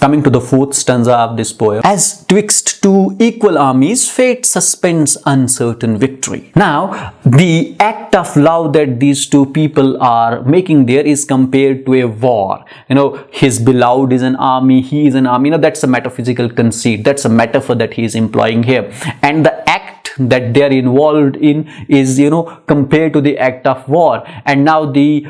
Coming to the fourth stanza of this poem. As twixt two equal armies, fate suspends uncertain victory. Now, the act of love that these two people are making there is compared to a war. His beloved is an army, he is an army. That's a metaphysical conceit. That's a metaphor that he is employing here. And the act that they are involved in is, compared to the act of war. And now the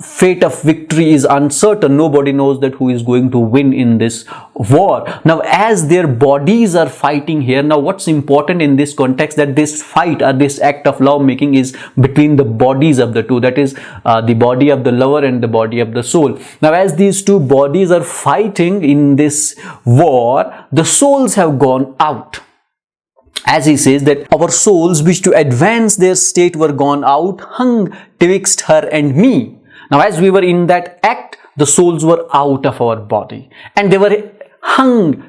fate of victory is uncertain. Nobody knows that who is going to win in this war. Now, as their bodies are fighting here, now what's important in this context, that this fight or this act of love making is between the bodies of the two, that is the body of the lover and the body of the soul. Now, as these two bodies are fighting in this war, the souls have gone out. As he says that our souls which to advance their state were gone out, hung twixt her and me. Now, as we were in that act, the souls were out of our body and they were hung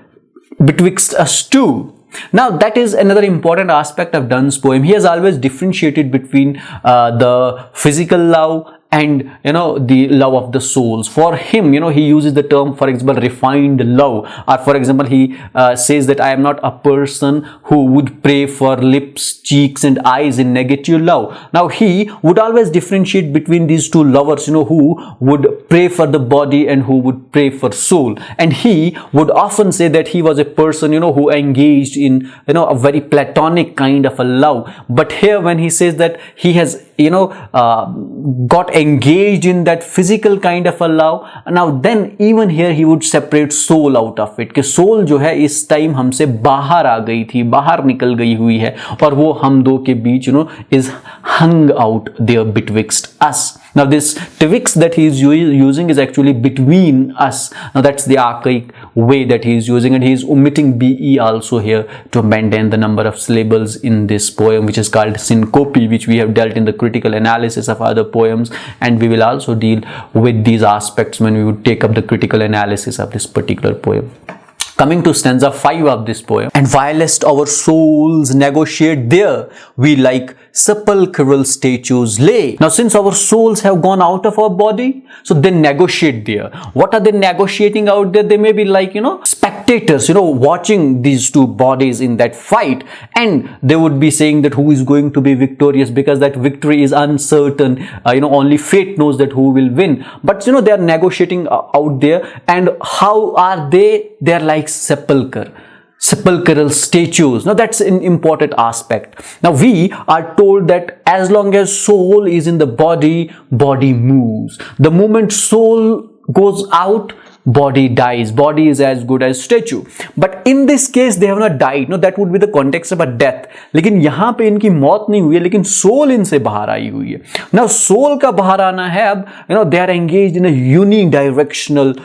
betwixt us two. Now, that is another important aspect of Donne's poem. He has always differentiated between the physical love and the love of the souls. For him, he uses the term, for example, refined love, or for example, he says that I am not a person who would pray for lips, cheeks and eyes in negative love. Now, he would always differentiate between these two lovers, who would pray for the body and who would pray for soul. And he would often say that he was a person, who engaged in, a very platonic kind of a love. But here, when he says that he has, got engaged in that physical kind of a love, now then even here he would separate soul out of it, कि soul जो है इस time हमसे बाहर आ गई थी, बाहर निकल गई हुई है, और वो हम दो के बीच is hung out there betwixt us. Now, this twixt that he is using is actually between us. Now, that's the archaic way that he is using, and he is omitting be also here to maintain the number of syllables in this poem, which is called syncope, which we have dealt in the critical analysis of other poems, and we will also deal with these aspects when we would take up the critical analysis of this particular poem. Coming to stanza 5 of this poem. And whilst our souls negotiate there, we like sepulchral statues lay. Now, since our souls have gone out of our body, so they negotiate there. What are they negotiating out there? They may be like, spectators, watching these two bodies in that fight, and they would be saying that who is going to be victorious, because that victory is uncertain. Only fate knows that who will win. But, they are negotiating out there. And how are they? They are like sepulchral statues. Now, that's an important aspect. Now, we are told that as long as soul is in the body, body moves. The moment soul goes out, body dies. Body is as good as statue. But in this case, they have not died. No, that would be the context of a death. लेकिन यहाँ पे इनकी मौत नहीं हुई है, लेकिन soul इनसे बाहर आई हुई है. Now, soul का बाहर आना है अब, they are engaged in a unidirectional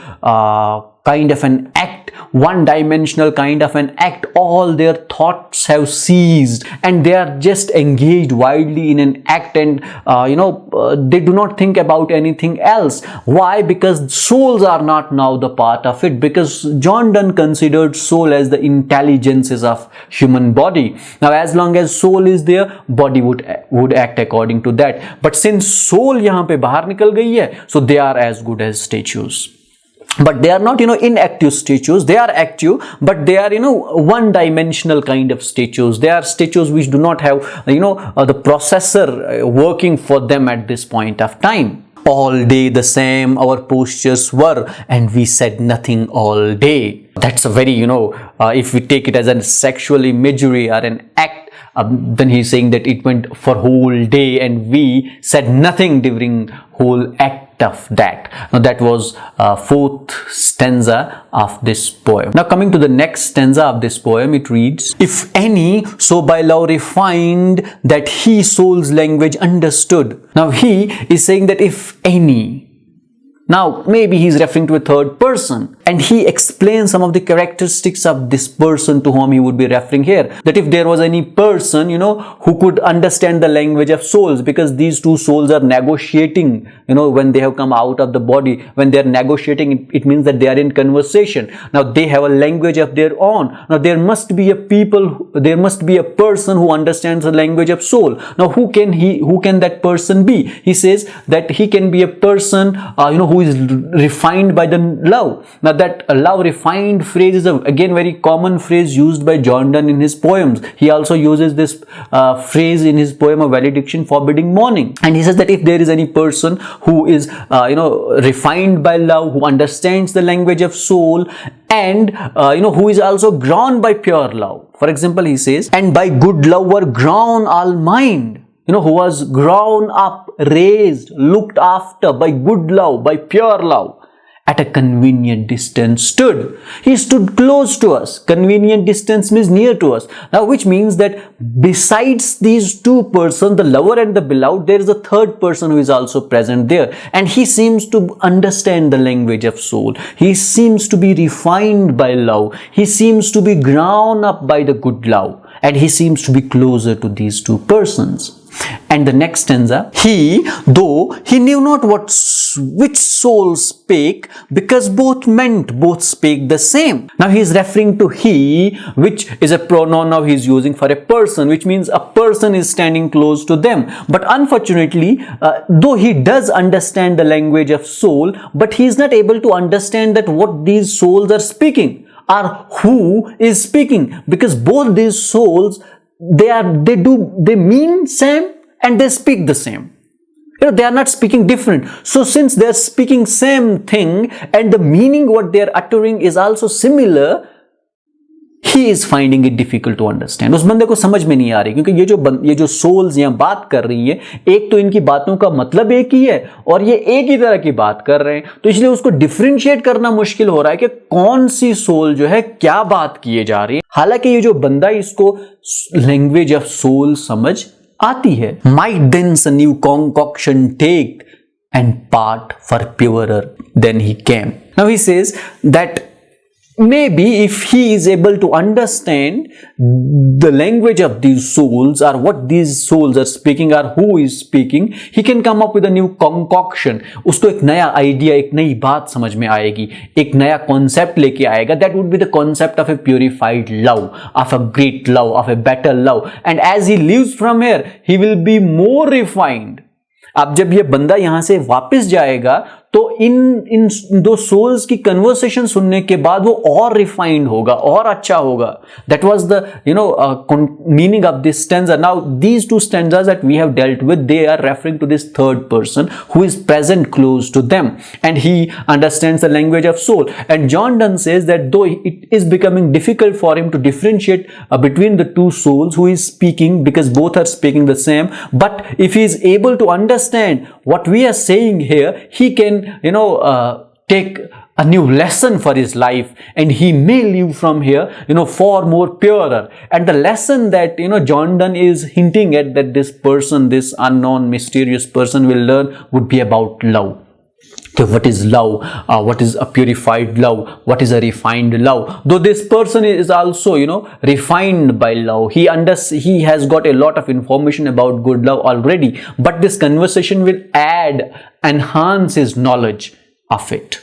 kind of an act, one-dimensional kind of an act. All their thoughts have ceased and they are just engaged wildly in an act, and they do not think about anything else. Why? Because souls are not now the part of it, because John Donne considered soul as the intelligences of human body. Now, as long as soul is there, body would act according to that. But since soul यहाँ पे बाहर निकल गई है, so they are as good as statues. But they are not, inactive statues. They are active, but they are, one-dimensional kind of statues. They are statues which do not have, the processor working for them at this point of time. All day the same our postures were, and we said nothing all day. That's a very, if we take it as a sexual imagery or an act, then he's saying that it went for whole day and we said nothing during whole act of that. Now, that was fourth stanza of this poem. Now, coming to the next stanza of this poem, it reads, if any so by love refined that he soul's language understood. Now, he is saying that if any. Now, maybe he's referring to a third person, and he explains some of the characteristics of this person to whom he would be referring here. That if there was any person, who could understand the language of souls, because these two souls are negotiating, when they have come out of the body, when they are negotiating, it means that they are in conversation. Now, they have a language of their own. Now, there must be a person who understands the language of soul. Now, who can that person be? He says that he can be a person, who is refined by the love. Now, that love refined phrase is again very common phrase used by John Donne in his poems. He also uses this phrase in his poem of valediction, Forbidding Morning, and he says that if there is any person who is refined by love, who understands the language of soul, and who is also grown by pure love. For example, he says, and by good love were grown all mind. Who was grown up, raised, looked after by good love, by pure love. At a convenient distance stood. He stood close to us. Convenient distance means near to us. Now, which means that besides these two persons, the lover and the beloved, there is a third person who is also present there. And he seems to understand the language of soul. He seems to be refined by love. He seems to be grown up by the good love. And he seems to be closer to these two persons. And the next stanza, he, though he knew not which soul spake, because both spake the same. Now he is referring to he, which is a pronoun now he is using for a person, which means a person is standing close to them. But unfortunately, though he does understand the language of soul, but he is not able to understand that what these souls are speaking, or who is speaking, because both these souls, they mean same and they speak the same. They are not speaking different. So since they are speaking same thing and the meaning what they are uttering is also similar, he is finding it difficult to understand. उस बंदे को समझ में नहीं आ रही, क्योंकि ये जो souls यहाँ बात कर रही है, एक तो इनकी बातों का मतलब एक ही है और ये एक ही तरह की बात कर रहे हैं, तो इसलिए उसको डिफरेंशिएट करना मुश्किल हो रहा है कि कौन सी सोल जो है क्या बात किए जा रही है। हालांकि ये जो बंदा इसको लैंग्वेज ऑफ सोल समझ आती है। Might thence a new concoction take and part for purer than he came. Now he says that maybe if he is able to understand the language of these souls, or what these souls are speaking, or who is speaking, he can come up with a new concoction. उसको एक नया idea, एक नई बात समझ में आएगी, एक नया कॉन्सेप्ट लेके आएगा. That would be the concept of a purified love, of a great love, of a better love. And as he lives from here, he will be more refined. अब जब ये बंदा यहां से वापस जाएगा तो इन दो सोल्स की कन्वर्सेशन सुनने के बाद वो और रिफाइंड होगा, और अच्छा होगा. That was the meaning of this stanza. Now these two stanzas that we have dealt with, they are referring to this third person who is present close to them and he understands the language of soul. And John Donne says that though it is becoming difficult for him to differentiate between the two souls who is speaking, because both are speaking the same, but if he is able to understand what we are saying here, he can take a new lesson for his life, and he may live from here far more purer. And the lesson that John Donne is hinting at, that this person, this unknown mysterious person will learn, would be about love. Okay, what is love? What is a purified love? What is a refined love? Though this person is also refined by love, he has got a lot of information about good love already, but this conversation will enhance his knowledge of it.